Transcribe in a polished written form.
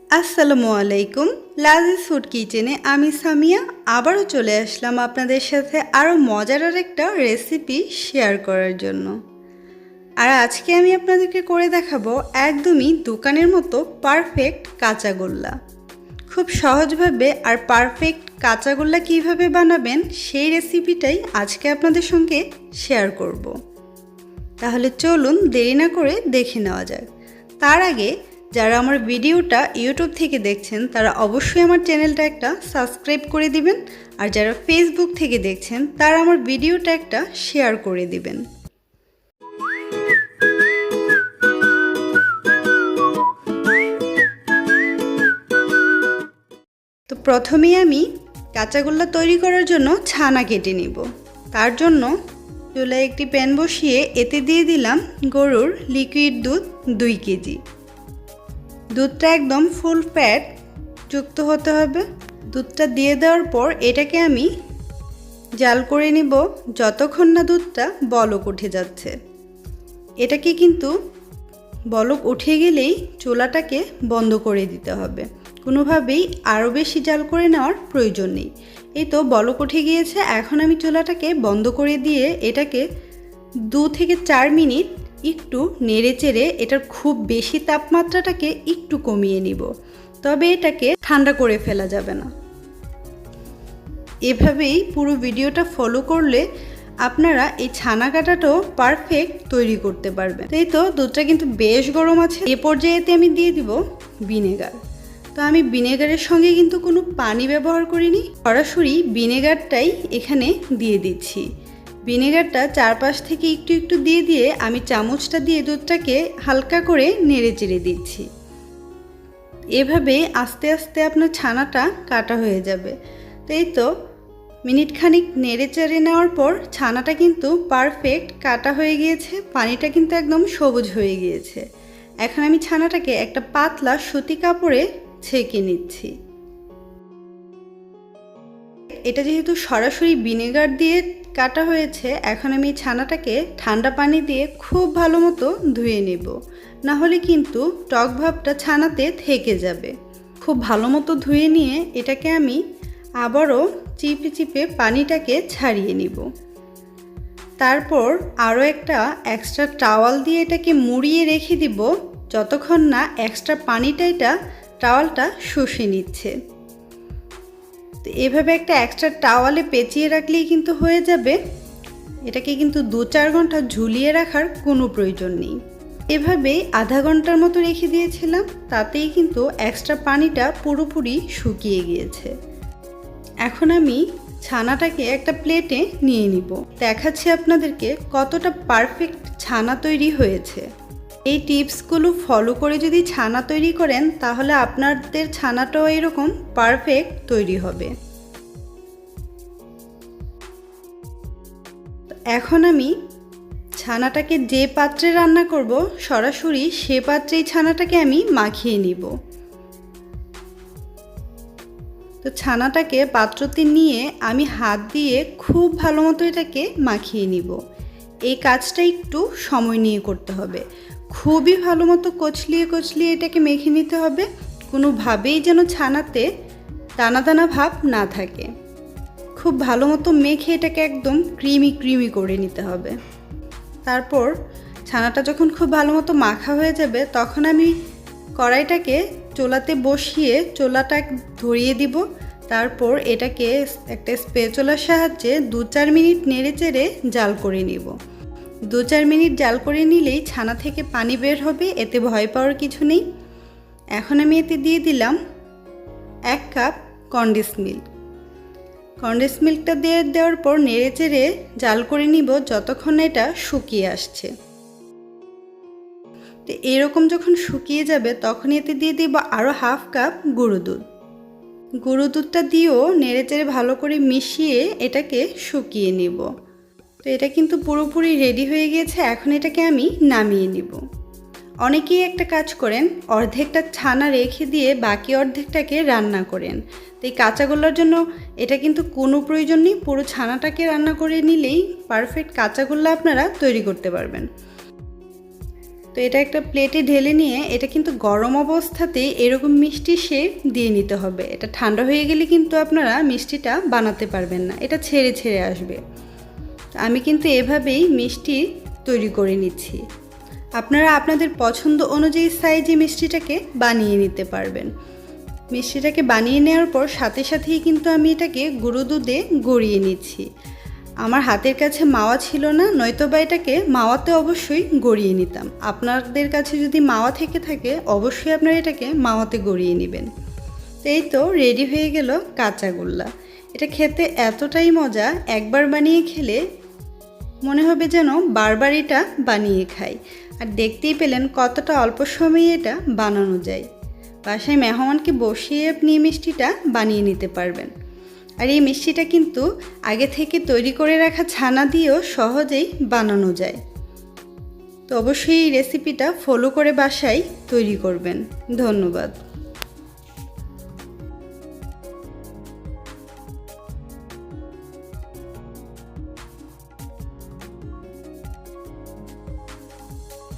আসসালামু আলাইকুম। লাজিজ ফুড কিচেনে আমি সামিয়া আবারও চলে আসলাম আপনাদের সাথে আরও মজার একটা রেসিপি শেয়ার করার জন্য। আর আজকে আমি আপনাদেরকে করে দেখাবো একদমই দোকানের মতো পারফেক্ট কাঁচাগোল্লা। খুব সহজভাবে আর পারফেক্ট কাঁচাগোল্লা কীভাবে বানাবেন সেই রেসিপিটাই আজকে আপনাদের সঙ্গে শেয়ার করব। তাহলে চলুন দেরি না করে দেখে নেওয়া যাক। তার আগে যারা আমার ভিডিওটা ইউটিউব থেকে দেখছেন তারা অবশ্যই আমার চ্যানেলটা একটা সাবস্ক্রাইব করে দিবেন, আর যারা ফেসবুক থেকে দেখছেন তারা আমার ভিডিওটা একটা শেয়ার করে দিবেন। তো প্রথমেই আমি কাঁচাগোল্লা তৈরি করার জন্য ছানা কেটে নিব। তার জন্য চুলায় একটি প্যান বসিয়ে এতে দিয়ে দিলাম গরুর লিকুইড দুধ 2 কেজি। দুধটা একদম ফুল ফ্যাট যুক্ত হতে হবে। দুধটা দিয়ে দেওয়ার পর এটাকে আমি জাল করে নিব যতক্ষণ না দুধটা বলক উঠে যাচ্ছে। এটাকে কিন্তু বলক উঠে গেলেই চুলাটাকে বন্ধ করে দিতে হবে, কোনোভাবেই আরও বেশি জাল করে নেওয়ার প্রয়োজন নেই। এই তো বলক উঠে গিয়েছে, এখন আমি চুলাটাকে বন্ধ করে দিয়ে এটাকে 2 থেকে 4 মিনিট একটু নেড়ে চেড়ে এটার খুব বেশি তাপমাত্রাটাকে একটু কমিয়ে নিব, তবে এটাকে ঠান্ডা করে ফেলা যাবে না। এভাবেই পুরো ভিডিওটা ফলো করলে আপনারা এই ছানা কাটাটাও পারফেক্ট তৈরি করতে পারবেন। এই তো দুধটা কিন্তু বেশ গরম আছে। এ পর্যায়েতে আমি দিয়ে দিব ভিনেগার। তো আমি ভিনেগারের সঙ্গে কিন্তু কোনো পানি ব্যবহার করিনি, সরাসরি ভিনেগারটাই এখানে দিয়ে দিচ্ছি। ভিনেগারটা চারপাশ থেকে একটু একটু দিয়ে দিয়ে আমি চামচটা দিয়ে দুধটাকে হালকা করে নেড়ে চেড়ে দিচ্ছি। এভাবে আস্তে আস্তে আপনার ছানাটা কাটা হয়ে যাবে। তো এই তো মিনিট খানিক নেড়ে চেড়ে নেওয়ার পর ছানাটা কিন্তু পারফেক্ট কাটা হয়ে গিয়েছে, পানিটা কিন্তু একদম সবুজ হয়ে গিয়েছে। এখন আমি ছানাটাকে একটা পাতলা সুতি কাপড়ে ছেঁকে নিচ্ছি। এটা যেহেতু সরাসরি ভিনেগার দিয়ে কাটা হয়েছে, এখন আমি ছানাটাকে ঠান্ডা পানি দিয়ে খুব ভালো মতো ধুয়ে নেব, না হলে কিন্তু টক ভাবটা ছানাতে থেকে যাবে। খুব ভালো মতো ধুয়ে নিয়ে এটাকে আমি আবারও চিপে চিপে পানিটাকে ছাড়িয়ে নিব। তারপর আরও একটা এক্সট্রা টাওয়াল দিয়ে এটাকে মুড়িয়ে রেখে দিব যতক্ষণ না এক্সট্রা পানিটা এটা টাওয়ালটা শুষে নিচ্ছে। তো এভাবে একটা এক্সট্রা টাওয়ালে পেঁচিয়ে রাখলেই কিন্তু হয়ে যাবে। এটাকে কিন্তু 2-4 ঘন্টা ঝুলিয়ে রাখার কোনো প্রয়োজন নেই। এভাবেই আধা ঘন্টার মতো রেখে দিয়েছিলাম, তাতেই কিন্তু এক্সট্রা পানিটা পুরোপুরি শুকিয়ে গিয়েছে। এখন আমি ছানাটাকে একটা প্লেটে নিয়ে নিব, দেখাচ্ছি আপনাদেরকে কতটা পারফেক্ট ছানা তৈরি হয়েছে। এই টিপসগুলো ফলো করে যদি ছানা তৈরি করেন তাহলে আপনাদের ছানাটাও এরকম পারফেক্ট তৈরি হবে। এখন আমি ছানাটাকে যে পাত্রে রান্না করব সরাসরি সে পাত্রেই ছানাটাকে আমি মাখিয়ে নিব। তো ছানাটাকে পাত্রতে নিয়ে আমি হাত দিয়ে খুব ভালো মতো এটাকে মাখিয়ে নিব। এই কাজটা একটু সময় নিয়ে করতে হবে, খুবই ভালো মতো কচলিয়ে কচলিয়ে এটাকে মেখে নিতে হবে, কোনোভাবেই যেন ছানাতে দানা দানা ভাব না থাকে। খুব ভালো মতো মেখে এটাকে একদম ক্রিমি ক্রিমি করে নিতে হবে। তারপর ছানাটা যখন খুব ভালো মতো মাখা হয়ে যাবে তখন আমি কড়াইটাকে চুলাতে বসিয়ে চুলাটা ধরিয়ে দিব। তারপর এটাকে একটা স্প্যাচুলার সাহায্যে 2-4 মিনিট নেড়ে চেড়ে জাল করে নিব। 2-4 মিনিট জাল করে নিলেই ছানা থেকে পানি বের হবে, এতে ভয় পাওয়ার কিছু নেই। এখন আমি এতে দিয়ে দিলাম 1 কাপ কনডেন্স মিল্ক। কনডেন্স মিল্কটা দেওয়ার পর নেড়ে চেড়ে জাল করে নিব যতক্ষণ এটা শুকিয়ে আসছে। তো এরকম যখন শুকিয়ে যাবে তখন এতে দিয়ে দিব আরও 1/2 কাপ গুঁড়ো দুধ। গুঁড়ো দুধটা দিয়েও নেড়ে চেড়ে ভালো করে মিশিয়ে এটাকে শুকিয়ে নিব। তো এটা কিন্তু পুরোপুরি রেডি হয়ে গিয়েছে, এখন এটাকে আমি নামিয়ে নিব। অনেকেই একটা কাজ করেন, অর্ধেকটা ছানা রেখে দিয়ে বাকি অর্ধেকটাকে রান্না করেন। তো এই কাঁচাগোল্লার জন্য এটা কিন্তু কোনো প্রয়োজন নেই, পুরো ছানাটাকে রান্না করে নিলেই পারফেক্ট কাঁচাগোল্লা আপনারা তৈরি করতে পারবেন। তো এটা একটা প্লেটে ঢেলে নিয়ে এটা কিন্তু গরম অবস্থাতেই এরকম মিষ্টি শেপ দিয়ে নিতে হবে। এটা ঠান্ডা হয়ে গেলে কিন্তু আপনারা মিষ্টিটা বানাতে পারবেন না, এটা ছেড়ে ছেড়ে আসবে। আমি কিন্তু এভাবেই মিষ্টি তৈরি করে নিচ্ছি। আপনারা আপনাদের পছন্দ অনুযায়ী সাইজে মিষ্টিটাকে বানিয়ে নিতে পারবেন। মিষ্টিটাকে বানিয়ে নেওয়ার পর সাথে সাথেই কিন্তু আমি এটাকে গুঁড়ো দুধে গড়িয়ে নিচ্ছি। আমার হাতের কাছে মাওয়া ছিল না, নয়তোবা এটাকে মাওয়াতে অবশ্যই গড়িয়ে নিতাম। আপনাদের কাছে যদি মাওয়া থেকে থাকে অবশ্যই আপনারা এটাকে মাওয়াতে গড়িয়ে নেবেন। এই তো রেডি হয়ে গেল কাঁচাগোল্লা। এটা খেতে এতটাই মজা, একবার বানিয়ে খেলে মনে হবে যেন বারবার এটা বানিয়ে খাই। আর দেখতেই পেলেন কতটা অল্প সময়ে এটা বানানো যায়। বাসায় মেহমানকে বসিয়ে আপনি মিষ্টিটা বানিয়ে নিতে পারবেন। আর এই মিষ্টিটা কিন্তু আগে থেকে তৈরি করে রাখা ছানা দিয়েও সহজেই বানানো যায়। তো অবশ্যই এই রেসিপিটা ফলো করে বাসায় তৈরি করবেন। ধন্যবাদ।